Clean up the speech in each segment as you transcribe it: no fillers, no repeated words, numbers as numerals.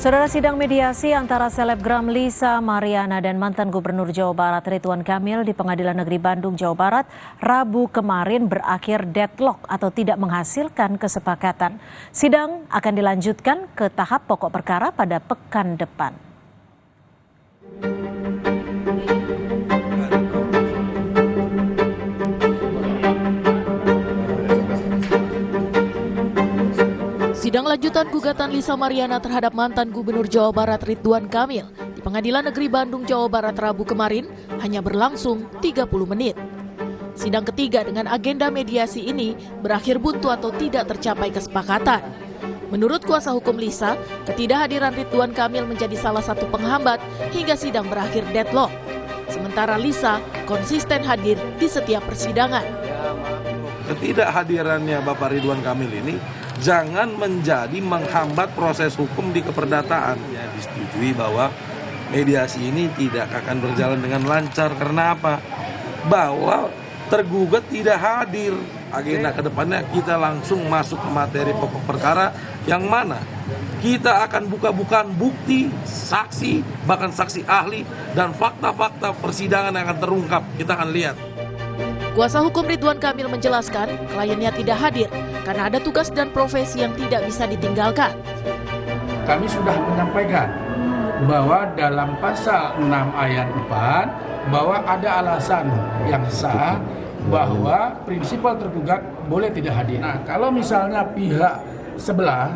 Saudara, sidang mediasi antara selebgram Lisa Mariana dan mantan Gubernur Jawa Barat Ridwan Kamil di Pengadilan Negeri Bandung, Jawa Barat, Rabu kemarin berakhir deadlock atau tidak menghasilkan kesepakatan. Sidang akan dilanjutkan ke tahap pokok perkara pada pekan depan. Sidang lanjutan gugatan Lisa Mariana terhadap mantan Gubernur Jawa Barat Ridwan Kamil di Pengadilan Negeri Bandung, Jawa Barat Rabu kemarin hanya berlangsung 30 menit. Sidang ketiga dengan agenda mediasi ini berakhir buntu atau tidak tercapai kesepakatan. Menurut kuasa hukum Lisa, ketidakhadiran Ridwan Kamil menjadi salah satu penghambat hingga sidang berakhir deadlock. Sementara Lisa konsisten hadir di setiap persidangan. Ketidakhadirannya Bapak Ridwan Kamil ini jangan menjadi menghambat proses hukum di keperdataan. Ya, disetujui bahwa mediasi ini tidak akan berjalan dengan lancar. Karena apa? Bahwa tergugat tidak hadir. Agenda kedepannya kita langsung masuk ke materi pokok perkara yang mana kita akan buka-bukaan bukti, saksi, bahkan saksi ahli dan fakta-fakta persidangan yang akan terungkap. Kita akan lihat. Kuasa hukum Ridwan Kamil menjelaskan kliennya tidak hadir karena ada tugas dan profesi yang tidak bisa ditinggalkan. Kami sudah menyampaikan bahwa dalam pasal 6 ayat 4 bahwa ada alasan yang sah bahwa prinsipal tergugat boleh tidak hadir. Nah, kalau misalnya pihak sebelah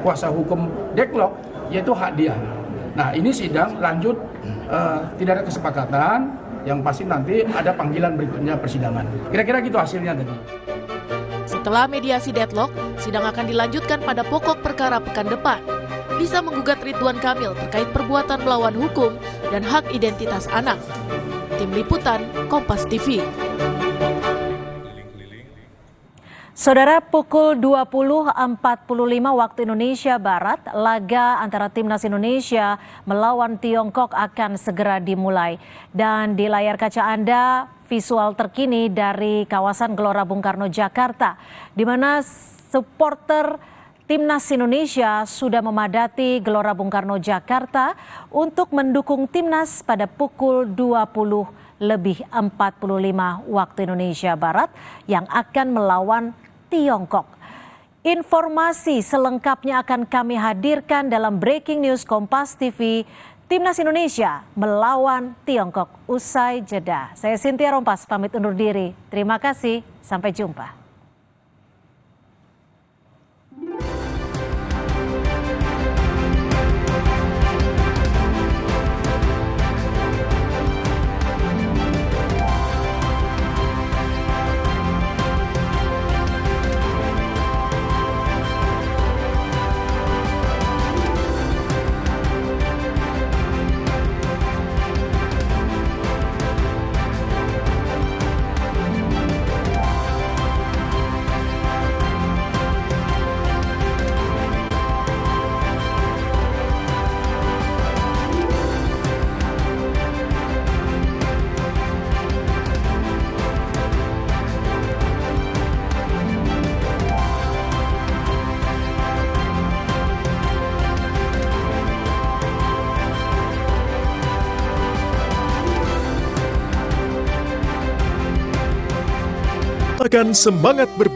kuasa hukum deadlock yaitu hak dia. Nah, ini sidang lanjut tidak ada kesepakatan. Yang pasti nanti ada panggilan berikutnya persidangan. Kira-kira gitu hasilnya tadi. Setelah mediasi deadlock, sidang akan dilanjutkan pada pokok perkara pekan depan. Bisa menggugat Ridwan Kamil terkait perbuatan melawan hukum dan hak identitas anak. Tim Liputan, Kompas TV. Saudara, pukul 20.45 waktu Indonesia Barat, laga antara Timnas Indonesia melawan Tiongkok akan segera dimulai. Dan di layar kaca Anda, visual terkini dari kawasan Gelora Bung Karno, Jakarta, di mana supporter Timnas Indonesia sudah memadati Gelora Bung Karno, Jakarta untuk mendukung Timnas pada pukul 20.45 waktu Indonesia Barat yang akan melawan Tiongkok. Informasi selengkapnya akan kami hadirkan dalam Breaking News Kompas TV. Timnas Indonesia melawan Tiongkok usai jeda. Saya Cynthia Rompas pamit undur diri. Terima kasih, sampai jumpa. Akan semangat